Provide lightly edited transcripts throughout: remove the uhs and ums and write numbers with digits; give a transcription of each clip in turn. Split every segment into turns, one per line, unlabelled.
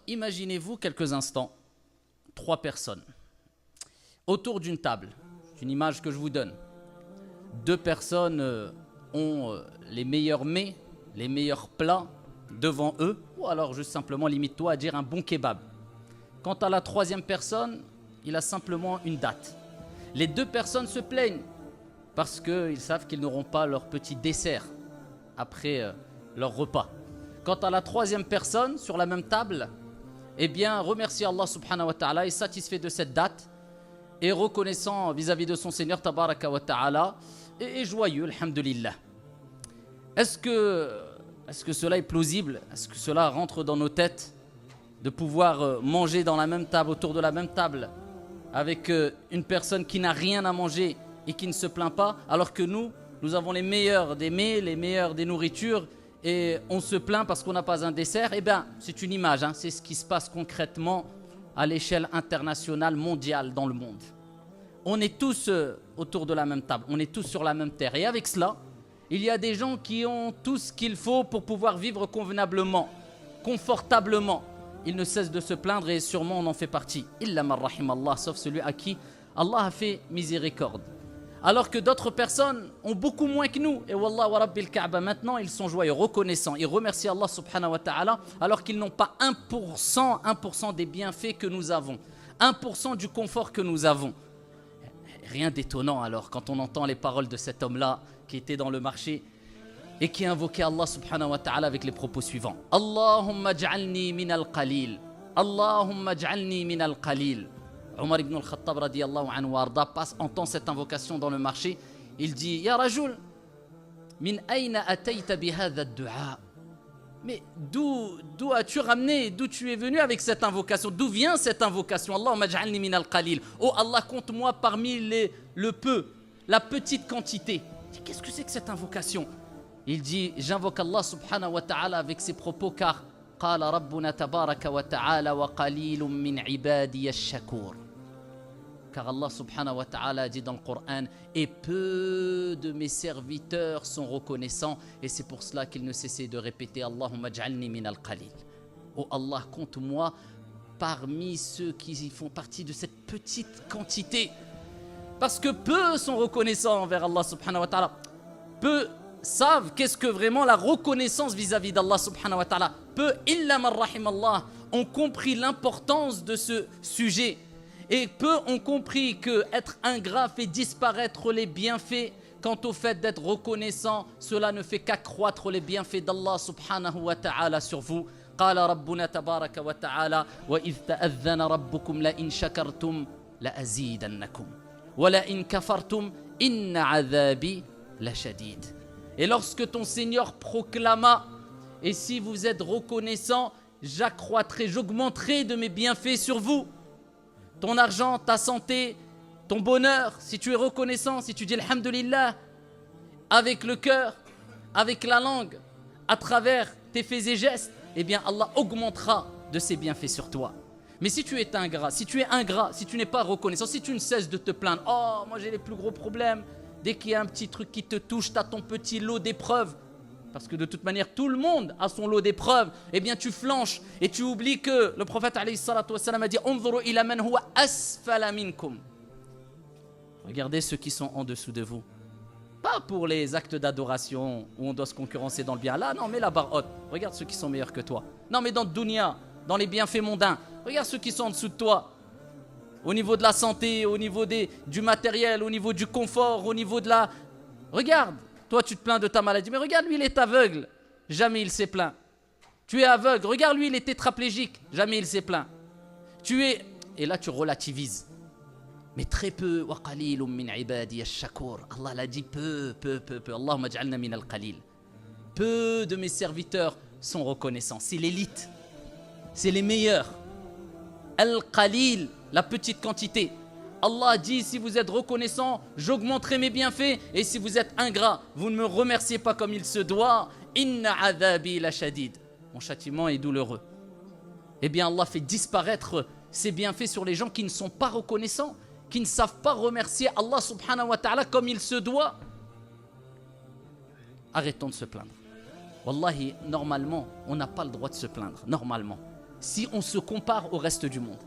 imaginez-vous quelques instants, 3 personnes autour d'une table. C'est une image que je vous donne. 2 personnes ont les meilleurs mets, les meilleurs plats devant eux, ou alors juste simplement limite-toi à dire un bon kebab. Quant à la 3e personne, il a simplement une date. Les 2 personnes se plaignent parce qu'ils savent qu'ils n'auront pas leur petit dessert après leur repas. Quant à la 3e personne sur la même table, eh bien remercie Allah subhanahu wa ta'ala, est satisfait de cette date et reconnaissant vis-à-vis de son Seigneur tabaraka wa ta'ala et joyeux, alhamdulillah. Est-ce que cela est plausible? Est-ce que cela rentre dans nos têtes de pouvoir manger dans la même table, autour de la même table, avec une personne qui n'a rien à manger et qui ne se plaint pas, alors que nous avons les meilleurs des mets, les meilleurs des nourritures, et on se plaint parce qu'on n'a pas un dessert? Eh bien, c'est une image, hein, c'est ce qui se passe concrètement à l'échelle internationale, mondiale, dans le monde. On est tous autour de la même table, on est tous sur la même terre. Et avec cela, il y a des gens qui ont tout ce qu'il faut pour pouvoir vivre convenablement, confortablement. Ils ne cessent de se plaindre et sûrement on en fait partie. Illa man rahim Allah, sauf celui à qui Allah a fait miséricorde. Alors que d'autres personnes ont beaucoup moins que nous. Et wallah wa rabbil Kaaba, maintenant ils sont joyeux, reconnaissants. Ils remercient Allah subhanahu wa ta'ala alors qu'ils n'ont pas 1% des bienfaits que nous avons. 1% du confort que nous avons. Rien d'étonnant alors quand on entend les paroles de cet homme-là qui était dans le marché et qui invoquait Allah subhanahu wa ta'ala avec les propos suivants. Allahumma ja'alni min al-qalil. Allahumma ja'alni min al-qalil. Omar ibn al-Khattab radiyallahu anhu warda entend cette invocation dans le marché. Il dit, Ya Rajul, min ayna atayta bi hadha ad-du'a? Mais d'où as-tu ramené, d'où tu es venu avec cette invocation? D'où vient cette invocation? Allahumma ja'alni min al-qalil. Oh Allah, compte-moi parmi le peu, la petite quantité. Qu'est-ce que c'est que cette invocation? Il dit, j'invoque Allah subhanahu wa ta'ala avec ses propos car qala rabbuna tabaraka wa ta'ala wa qalilun min ibadiy ash-shakur. Car Allah subhanahu wa ta'ala dit dans le Coran, et peu de mes serviteurs sont reconnaissants, et c'est pour cela qu'il ne cessait de répéter Allahumma ja'alni min al-qalil. Oh Allah, compte-moi parmi ceux qui font partie de cette petite quantité. Parce que peu sont reconnaissants envers Allah subhanahu wa ta'ala. Peu savent qu'est-ce que vraiment la reconnaissance vis-à-vis d'Allah subhanahu wa ta'ala. Peu, illa man rahim Allah, ont compris l'importance de ce sujet. Et peu ont compris que être ingrat fait disparaître les bienfaits. Quant au fait d'être reconnaissant, cela ne fait qu'accroître les bienfaits d'Allah subhanahu wa ta'ala sur vous. قال ربنا تبارك وتعالى وإذ تأذن ربكم لئن شكرتم لأزيدنكم وَلَئِنْ كَفَرْتُمْ إِنَّ عَذَابِي لَشَدِيدٌ. Et lorsque ton Seigneur proclama, et si vous êtes reconnaissant, j'accroîtrai, j'augmenterai de mes bienfaits sur vous. Ton argent, ta santé, ton bonheur, si tu es reconnaissant, si tu dis Alhamdulillah, avec le cœur, avec la langue, à travers tes faits et gestes, eh bien Allah augmentera de ses bienfaits sur toi. Mais si tu es ingrat, si tu n'es pas reconnaissant, si tu ne cesses de te plaindre, oh, moi j'ai les plus gros problèmes, dès qu'il y a un petit truc qui te touche, tu as ton petit lot d'épreuves, parce que de toute manière, tout le monde a son lot d'épreuves, eh bien tu flanches et tu oublies que le prophète alayhi salatu wassalam a dit « Unzuru ila man huwa asfala minkum » Regardez ceux qui sont en dessous de vous. Pas pour les actes d'adoration où on doit se concurrencer dans le bien. Là, non, mais la barre haute. Regarde ceux qui sont meilleurs que toi. Non, mais dans le dunya, dans les bienfaits mondains. Regarde ceux qui sont en dessous de toi. Au niveau de la santé, au niveau du matériel, au niveau du confort, au niveau de la... Regarde, toi tu te plains de ta maladie. Mais regarde, lui il est aveugle. Jamais il s'est plaint. Tu es aveugle. Regarde, lui il est tétraplégique. Jamais il s'est plaint. Et là tu relativises. Mais très peu. Allah l'a dit peu. Allahumma ja'alna min al-qalil. Peu de mes serviteurs sont reconnaissants. C'est l'élite. C'est les meilleurs. Al-qalil, la petite quantité. Allah dit, si vous êtes reconnaissant, j'augmenterai mes bienfaits. Et si vous êtes ingrat, vous ne me remerciez pas comme il se doit. Inna adhabi la shadid. Mon châtiment est douloureux. Eh bien, Allah fait disparaître ses bienfaits sur les gens qui ne sont pas reconnaissants, qui ne savent pas remercier Allah subhanahu wa ta'ala comme il se doit. Arrêtons de se plaindre. Wallahi, normalement, on n'a pas le droit de se plaindre. Normalement. si on se compare au reste du monde.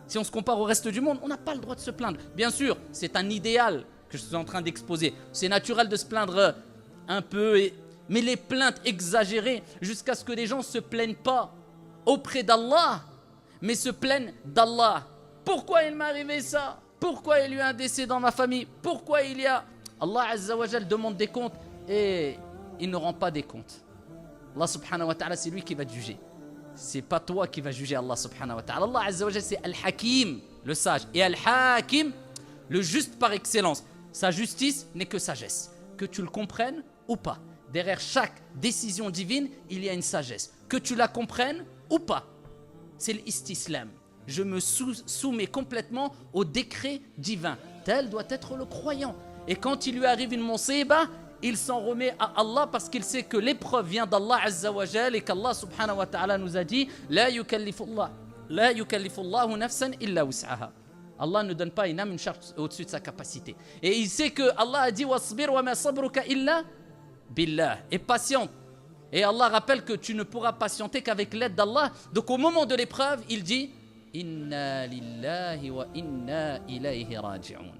Si on se compare au reste du monde, on n'a pas le droit de se plaindre. Bien sûr, c'est un idéal que je suis en train d'exposer. C'est naturel de se plaindre un peu, mais les plaintes exagérées jusqu'à ce que les gens ne se plaignent pas auprès d'Allah, mais se plaignent d'Allah. Pourquoi il m'est arrivé ça? Pourquoi il y a eu un décès dans ma famille? Pourquoi il y a... Allah Azza wa Jal demande des comptes et il ne rend pas des comptes. Allah subhanahu wa ta'ala, c'est lui qui va te juger. C'est pas toi qui vas juger Allah subhanahu wa ta'ala. Allah Azza wa Jal, c'est Al-Hakim, le sage. Et Al-Hakim, le juste par excellence. Sa justice n'est que sagesse. Que tu le comprennes ou pas. Derrière chaque décision divine, il y a une sagesse. Que tu la comprennes ou pas. C'est l'istislam. Je me soumets complètement au décret divin. Tel doit être le croyant. Et quand il lui arrive une musiba, il s'en remet à Allah parce qu'il sait que l'épreuve vient d'Allah Azza wa Jal et qu'Allah subhanahu wa ta'ala nous a dit La yukallifullahu nafsan illa wus'aha. Allah ne donne pas une âme une charge au-dessus de sa capacité. Et il sait que Allah a dit Wasbir wa ma sabruka illa billah. Et patiente. Et Allah rappelle que tu ne pourras patienter qu'avec l'aide d'Allah. Donc au moment de l'épreuve, il dit Inna lillahi wa inna ilayhi raji'un.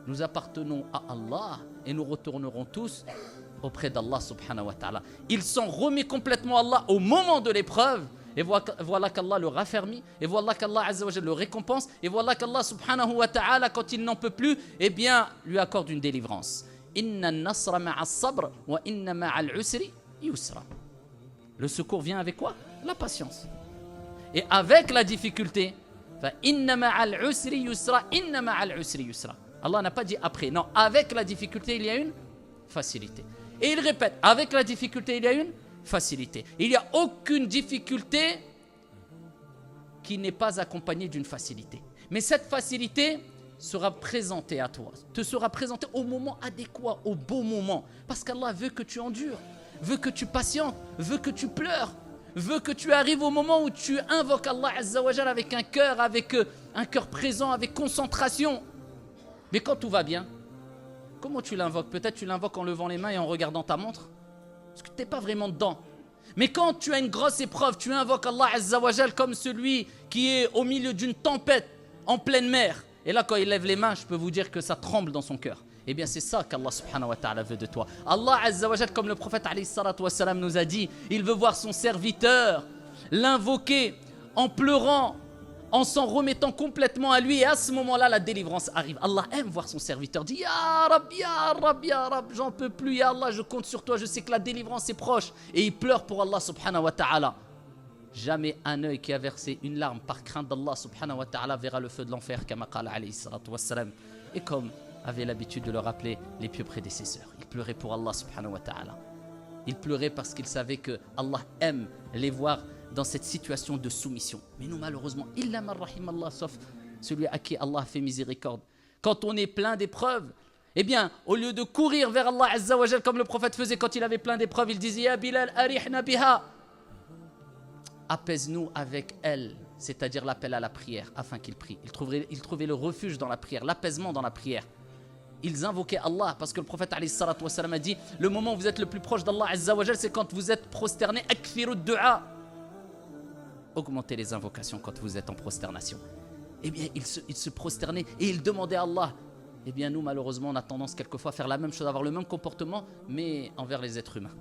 Nous appartenons à Allah et nous retournerons tous auprès d'Allah subhanahu wa ta'ala. Il s'en remet complètement à Allah au moment de l'épreuve. Et voilà qu'Allah le raffermit. Et voilà qu'Allah Azza wa Jalla le récompense. Et voilà qu'Allah subhanahu wa ta'ala, quand il n'en peut plus, eh bien, lui accorde une délivrance. Inna nasra ma'a sabr wa inna ma'al usri yusra. Le secours vient avec quoi? La patience. Et avec la difficulté, fa inna ma'al usri yusra, inna ma'al usri yusra. Allah n'a pas dit après. Non, avec la difficulté, il y a une facilité. Et il répète, avec la difficulté, il y a une facilité. Il n'y a aucune difficulté qui n'est pas accompagnée d'une facilité. Mais cette facilité sera présentée à toi, te sera présentée au moment adéquat, au bon moment. Parce qu'Allah veut que tu endures, veut que tu patientes, veut que tu pleures, veut que tu arrives au moment où tu invoques Allah Azza wa Jal avec un cœur présent, avec concentration. Mais quand tout va bien, comment tu l'invoques? Peut-être tu l'invoques en levant les mains et en regardant ta montre. Parce que tu n'es pas vraiment dedans. Mais quand tu as une grosse épreuve, tu invoques Allah Azza wa Jal comme celui qui est au milieu d'une tempête en pleine mer. Et là, quand il lève les mains, je peux vous dire que ça tremble dans son cœur. Eh bien, c'est ça qu'Allah subhanahu wa ta'ala veut de toi. Allah Azza wa Jal, comme le prophète alayhi salatu wassalam nous a dit, il veut voir son serviteur l'invoquer en pleurant, en s'en remettant complètement à lui, et à ce moment-là, la délivrance arrive. Allah aime voir son serviteur dire Ya Rab, Ya Rab, Ya Rab, j'en peux plus, Ya Allah, je compte sur toi, je sais que la délivrance est proche. Et il pleure pour Allah subhanahu wa ta'ala. Jamais un œil qui a versé une larme par crainte d'Allah subhanahu wa ta'ala verra le feu de l'enfer, kama qala alayhi salatu wassalam. Et comme avait l'habitude de le rappeler les pieux prédécesseurs, il pleurait pour Allah subhanahu wa ta'ala. Il pleurait parce qu'il savait que Allah aime les voir dans cette situation de soumission. Mais nous, malheureusement, illa man rahim Allah, sauf celui à qui Allah fait miséricorde. Quand on est plein d'épreuves, eh bien, au lieu de courir vers Allah Azza wa Jal, comme le prophète faisait quand il avait plein d'épreuves, il disait Ya Bilal, arihna biha. Apaise-nous avec elle, c'est-à-dire l'appel à la prière, afin qu'il prie. Il trouvait le refuge dans la prière, l'apaisement dans la prière. Ils invoquaient Allah, parce que le prophète alayhi salatu wassalam a dit le moment où vous êtes le plus proche d'Allah Azza wa Jal, c'est quand vous êtes prosterné, akfiru du'a. Augmentez les invocations quand vous êtes en prosternation. Eh bien, il se prosternait et il demandait à Allah. Eh bien, nous, malheureusement, on a tendance quelquefois à faire la même chose, à avoir le même comportement, mais envers les êtres humains.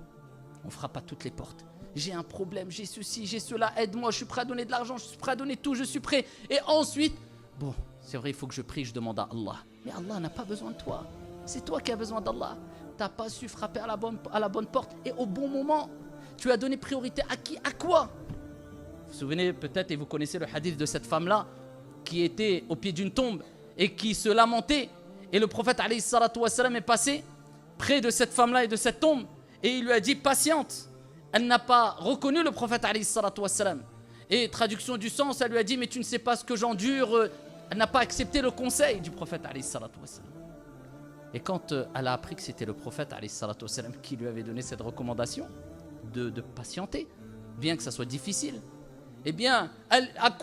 On ne frappe pas toutes les portes. J'ai un problème, j'ai ceci, j'ai cela, aide-moi, je suis prêt à donner de l'argent, je suis prêt à donner tout, je suis prêt. Et ensuite, bon, c'est vrai, il faut que je prie, je demande à Allah. Mais Allah n'a pas besoin de toi. C'est toi qui as besoin d'Allah. Tu n'as pas su frapper à la bonne porte et au bon moment. Tu as donné priorité à qui? À quoi? Vous vous souvenez peut-être, et vous connaissez le hadith de cette femme-là qui était au pied d'une tombe et qui se lamentait. Et le prophète alayhi salatu wassalam est passé près de cette femme-là et de cette tombe. Et il lui a dit patiente. Elle n'a pas reconnu le prophète alayhi salatu wassalam. Et traduction du sens, elle lui a dit mais tu ne sais pas ce que j'endure. Elle n'a pas accepté le conseil du prophète alayhi salatu wassalam. Et quand elle a appris que c'était le prophète alayhi salatu wassalam qui lui avait donné cette recommandation de patienter, bien que ça soit difficile, eh bien, elle a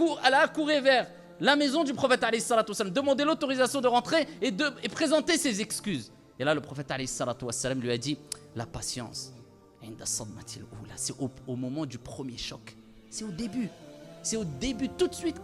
accouru vers la maison du prophète alayhi salatu wassalam, demander l'autorisation de rentrer et présenter ses excuses. Et là, le prophète alayhi salatu wassalam lui a dit la patience, c'est au moment du premier choc. C'est au début. C'est au début, tout de suite.